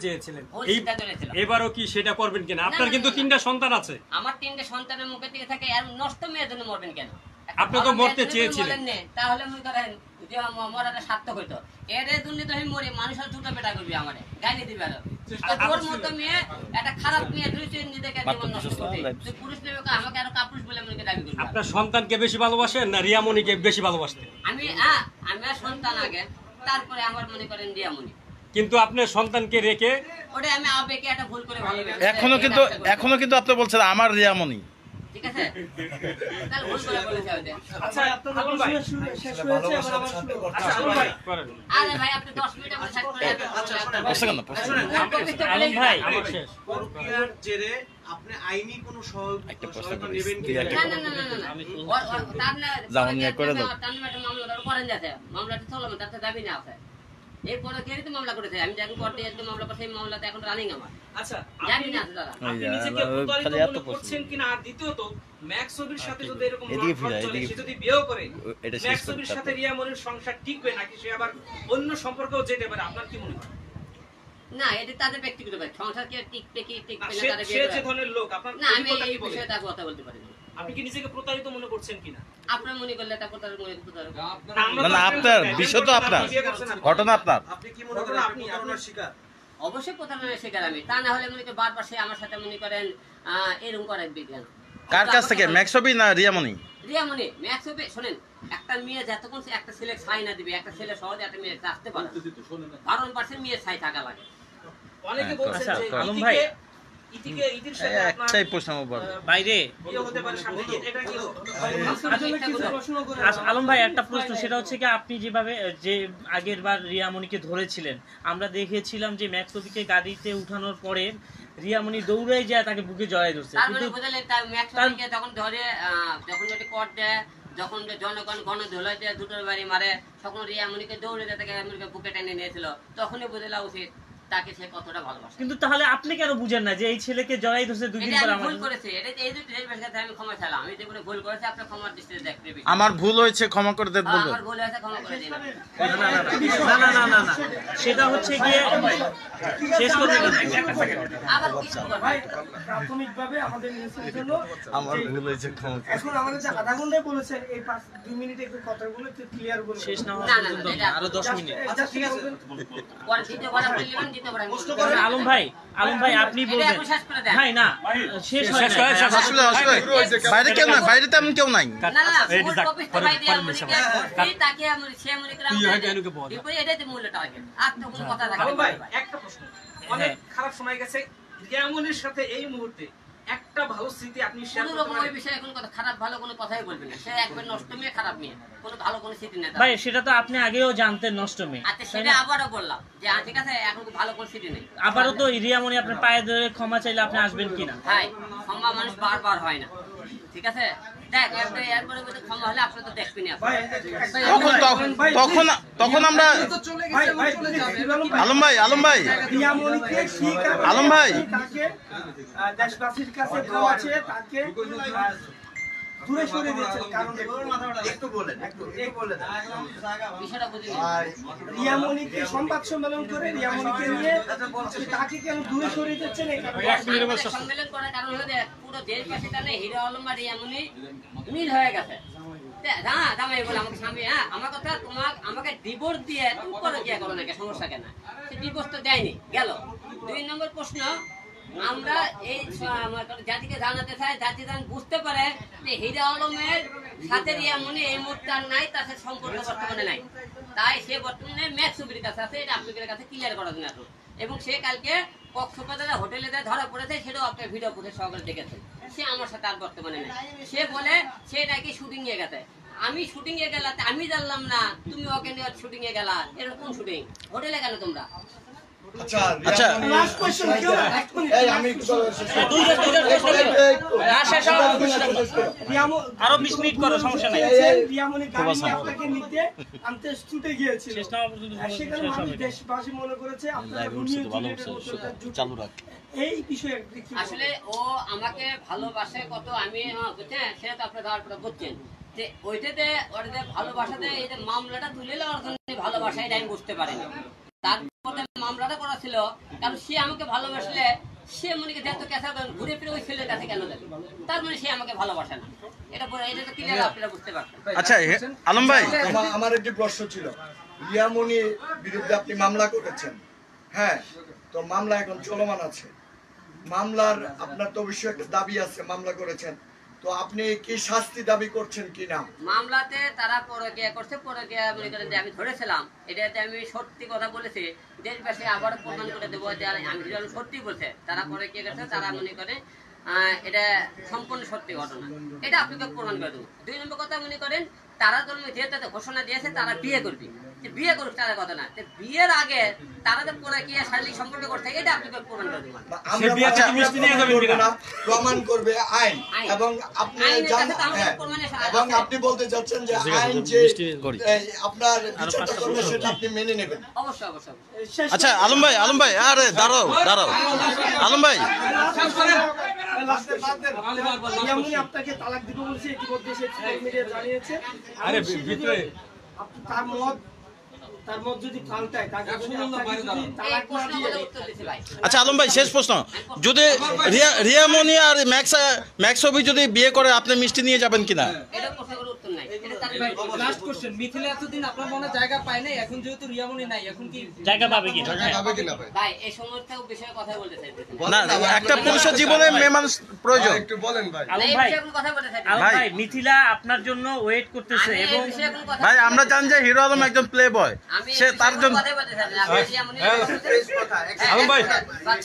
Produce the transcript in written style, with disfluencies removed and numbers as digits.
চেয়েছিলেন এবারও কি সেটা করবেন কিনা? আপনার কিন্তু 3টা সন্তান আছে। আমার 3টে সন্তানের মুখে থেকে থাকে আর নষ্ট মেয়ের জন্য মরবেন কেন? আপনি তো মরতে চেয়েছিলেন, তাহলে মনে করেন যে মরাটা সার্থক হইতো। এর জন্য তো আমি মরি, মানুষের দুটো পেটা করবি আমারে গাইলে দিবে। তোর মতো মেয়ে একটা খারাপ মেয়ে নিজেকে জীবন নষ্ট করতে তুই পুরুষ নেবে আমাকে আরো কাপুরুষ বলে মনে দাবি করবি। আপনার সন্তানকে বেশি ভালোবাসেন না রিয়ামণিকে বেশি ভালোবাসতেন? আমি আর সন্তান আগে, তারপরে আমার মনে করেন রিয়ামণি। কিন্তু আপনার সন্তানকে রেখে ওটা আমি আবেগে একটা ভুল করে ভালোবেসে এখনো কিন্তু আপনি বলছেন আমার রিয়ামণি, ঠিক আছে? তাহলে ভুল করে বলেছে ওটা। আচ্ছা আপনাদের শেষ হয়েছে, এবার আবার শুরু করুন। আচ্ছা আলম ভাই, আরে ভাই আপনি 10 মিনিট আমরা শেষ করে আচ্ছা আলম ভাই পরকীয়ার জেরে আপনি আইনি কোনো সহায়তা নেবেন কি? না জামিন করে দাও। তার নামে একটা মামলা করেন যাচ্ছে, মামলাটা চলবে, তাতে দাবি না আছে। এরপরে কে তো মামলা করেছে, আমি যখন কোর্টে একদম মামলা করছি, এই মামলাতে এখন রানিং আমার। আচ্ছা জানি না দাদা আপনি নিজেকে প্রতারিত মনে করছেন কিনা? আর দ্বিতীয়ত ম্যাক্সবির সাথে যদি এরকম চলে, সে যদি বিয়ে করে ম্যাক্সবির সাথে রিয়ামণির সংসার টিকবে নাকি সে আবার অন্য সম্পর্কেও যেতে পারে? আপনার কি মনে হয়? না, এটা তাদের ব্যক্তিগত ব্যাপার। সংসার কি টিকবে কি টিকবে না তাদের সে যে ধরনের লোক, আপনার না, আমি এই বিষয়ে তা কথা বলতে পারি না। আপনি কি নিজেকে প্রতারিত মনে করছেন কিনা? আপনার মনে করলে তা প্রতারক মনে প্রতারক। না আপনার বিষয় তো আপনার ঘটনা, আপনার আপনি কি মনে করেন আপনি প্রতারণার শিকার? অবশ্যই প্রতারণার শিকার আমি। তা না হলে মনে করেন বারবার সে আমার সাথে মনে করেন এরকম করে বিজ্ঞান। কার কাছ থেকে, ম্যাক্সবি না রিয়ামণি? রিয়ামণি ম্যাক্সবে শুনেন, একটা মেয়ে যতক্ষণ একটা ছেলে ছাই না দিবে, একটা ছেলে সহজে একটা মেয়ে আসতে পারে। কারণ পাশে মেয়ে ছাই থাকা লাগে। অনেকে বলছেন যে আলম ভাই ইতির সাথে একটাই প্রশ্ন বাইরে বিয়ে হতে পারে সামনে, এটা কি? আলম ভাই একটা প্রশ্ন, সেটা হচ্ছে কি আপনি যেভাবে যে আগের বার রিয়ামণিকে ধরেছিলেন, আমরা দেখেছিলাম যে ম্যাক্সবিকে গাড়িতে উঠানোর পরে রিয়ামণি দৌড়ে যায় তাকে বুকে জড়াই ধরছে, তারপরে বুঝলেন তার ম্যাক্সবিকে তখন ধরে যখন ওটা কোর্ট দেয়, যখন জনগণ গণধোলাই দেয়, দুটোর বাড়ি মারে, তখন রিয়ামণিকে দৌড়ে যায় তাকে বুকে টেনে নিয়েছিল। তখনই বুঝলা উচিত তাকে সে কতটা ভালোবাসে। কিন্তু তাহলে আপনি কেন বুঝেন না যে এই ছেলেকে জড়াই ধরছে দুদিন পর? ভুল করেছে, এটা এই যে আমি ক্ষমা চাইলাম, আমি যেগুলো ভুল করেছে আপনি ক্ষমার দৃষ্টিতে দেখতে। আমার ভুল হয়েছে, ক্ষমা করে দেন বলবেন? আমার ভুল হয়েছে, ক্ষমা করে দিন। না সেটা হচ্ছে গিয়ে শেষ করতে আবার কিছু ভাই প্রাথমিকভাবে আমাদের মেসেজের জন্য আমার ভুল হয়েছে, ক্ষমা করে। এখন আমাদের যে আধা ঘন্টায় বলেছেন, এই 2 মিনিটে একটু কথাগুলো একটু ক্লিয়ার বলুন। শেষ না হওয়া না, পর্যন্ত এটা আরো 10 মিনিট। আচ্ছা ঠিক আছে, পরে দ্বিতীয় বার বললেন, দ্বিতীয় বার আলম ভাই আপনি বলবেন। শেষ করে দেন। ভাই না শেষ হয় না। আসলে বাইরে কেউ নাই, বাইরে তেমন কেউ নাই। না ফুল কপিস তো ভাই দিয়ে আমরিকে এই তাকে আমরি সে আমরি করে আমরা বিপরীত এটাতে মূল্যটা আগে আর তো কোনো কথা থাকে ভাই একটা প্রশ্ন, অনেক খারাপ সময় গেছে, রিয়ামণির সাথে এই মুহূর্তে একটা ভালো স্মৃতি আপনি শেয়ার কোনো করতে রকম ওই পারেন? বিষয়ে এখন কথা খারাপ ভালো কোনো কথাই বলবেন না, সে একবার নষ্ট মেয়ে, খারাপ মেয়ে, কোনো ভালো কোনো স্মৃতি নেই ভাই সেটা তো আপনি আগেও জানতেন নষ্ট মেয়ে। আচ্ছা সেটা আবারও বললাম যে ঠিক আছে, এখন ভালো কোনো স্মৃতি নেই। আবারও তো রিয়ামণি আপনার পায়ে ধরে ক্ষমা চাইলে আপনি আসবেন কিনা? ভাই ক্ষমা মানুষ বারবার হয় না, ঠিক আছে? দেখ এরপরে বলতে ক্ষমা হলে আপনি তো দেখবেন না। তখন আমরা আলম ভাই রিয়ামণিকে স্বীকার করে আলম ভাই তাকে দেশবাসীর কাছে ক্ষমাছে, তাকে দূরে সরিয়ে দিয়েছেন। কারণ একটু বলেন বিষয়টা বুঝিনি। রিয়ামণিকে সংবাদ সম্মেলন করে রিয়ামণিকে নিয়ে তাকে কেন দূরে সরিয়ে দিচ্ছেন? এই কারণে সম্মেলন করার কারণ হলো দেখ পুরো দেশবাসী জানে হিরো আলম আর রিয়ামণি মিল হয়ে গেছে। জামাই বলে আমাকে স্বামী, আমার কথা আমাকে ডিভোর্স দিয়ে তুমি করে কি করো নাকি, সমস্যা কেন? সে ডিভোর্স তো দেয়নি গেল। 2 নম্বর প্রশ্ন, আমরা এই জাতিকে জানাতে চাই, জাতি যেন বুঝতে পারে যে হিরো আলমের সাথে রিয়ামণি এই মুহূর্তে আর নাই, তার সাথে সম্পর্ক বর্তমানে নাই। তাই সে বর্তমানে ম্যাক্সবির কাছে আছে, এটা আপনাদের কাছে ক্লিয়ার করার জন্য। এবং সে কালকে কক্সবাজারে হোটেলে ধরা পড়েছে, সেটাও আপনার ভিডিও ফুটেজ সহকারে দেখেছেন। সে আমার সাথে আর বর্তমানে নেই। সে বলে সে নাকি শুটিং এ গেছে। আমি শুটিং এ গেলা, আমি জানলাম না তুমি ওকে নিয়ে শুটিং এ গেলা। এরকম কোন শুটিং? হোটেলে গেল তোমরা? আচ্ছা লাস্ট কোশ্চেন কেউ আরো 20 মিনিট করো, সমস্যা নাই। রিয়ামণি গাড়ি আপনাকে নিতে আনতে ছুটে গিয়েছিল, শেষ না হওয়া পর্যন্ত সেখানে মানুষ দেশবাসী মনে করেছে আপনারা চালু রাখ। এই বিষয়ে আসলে ও আমাকে ভালোবাসে কত, আমি বুঝছেন সেটা তো আপনার ধারণা বুঝছেন যে ওইটাতে ওর যে ভালোবাসাতে এই যে মামলাটা তুলে নেওয়ার জন্য ভালোবাসা, এটা আমি বুঝতে পারিনি। তার মামলাটা করা ছিল, কারণ সে আমাকে ভালোবাসলে সে মনে কি দেখতো কেসা ঘুরে ফিরে ওই ছেলের কাছে কেন যাবে, তার মানে সে আমাকে ভালোবাসে না। এটা তো ক্লিয়ার, আপনারা বুঝতে পারছেন। আচ্ছা আলম ভাই, আমার একটি প্রশ্ন ছিল, রিয়ামনির বিরুদ্ধে আপনি মামলা করেছেন, হ্যাঁ, তো মামলা এখন চলমান আছে। মামলার আপনার তো অবশ্যই একটা দাবি আছে, মামলা করেছেন, তো আপনি কি শাস্তি দাবি করছেন কিনা? মামলাতে তারা পরকীয়া করছে, পরকীয়া মনে করেন যে আমি ধরেছিলাম, এটাতে আমি সত্যি কথা বলেছি, দেশবাসী আবার প্রমাণ করে দেবো যে আমি সত্যি বলছে, তারা পরকীয়া করছে, তারা মনে করে এটা সম্পূর্ণ সত্যি ঘটনা, এটা আপনাকে প্রমাণ করে দেবো। 2 নম্বর কথা মনে করেন তারা জন্ম যেহেতু ঘোষণা দিয়েছে তারা বিয়ে করবে, বিয়ে করুক তাদের কথা না, বিয়ের আগে তারা যে পরকীয়া শারীরিক সম্পর্ক করছে এটা আপনাকে প্রমাণ করে দেবো। প্রমাণ করবে আইন, এবং আপনি এবং আপনি বলতে চাচ্ছেন যে আইন যে আপনার বিচারটা করবে সেটা আপনি মেনে নেবেন? অবশ্যই অবশ্যই। আচ্ছা আলম ভাই, আরে দাঁড়াও আলম ভাই, আপনাকে তালাক দিব বলছে, ইতিমধ্যে সে মিডিয়া জানিয়েছে। আরে ভিতরে তার মত যদি পাল্টায় তাকে তালাক না দিয়ে। আচ্ছা আলম ভাই, শেষ প্রশ্ন, যদি রিয়ামনি আর ম্যাক্সবি যদি বিয়ে করে আপনি মিষ্টি নিয়ে যাবেন কিনা? এটা প্রশ্ন করে উত্তর নাই, এটা তার লাস্ট কোশ্চেন, মিথিলা এতদিন আপনার মনে জায়গা পায় নাই, এখন যেহেতু রিয়ামনি নাই, এখন কি জায়গা পাবে কি? ভাই এই সমস্ত বিষয়ে কথা বলতে চাইতেছি না, একটা পুরুষের জীবনে মেয়ে মানুষ প্রয়োজন। একটু বলেন ভাই। আলম ভাই, মিথিলা আপনার জন্য ওয়েট করতেছে, এবং ভাই আমরা জানি যে হিরো আলম একজন প্লে বয়, সে তার জন্য আলম ভাই, ভাই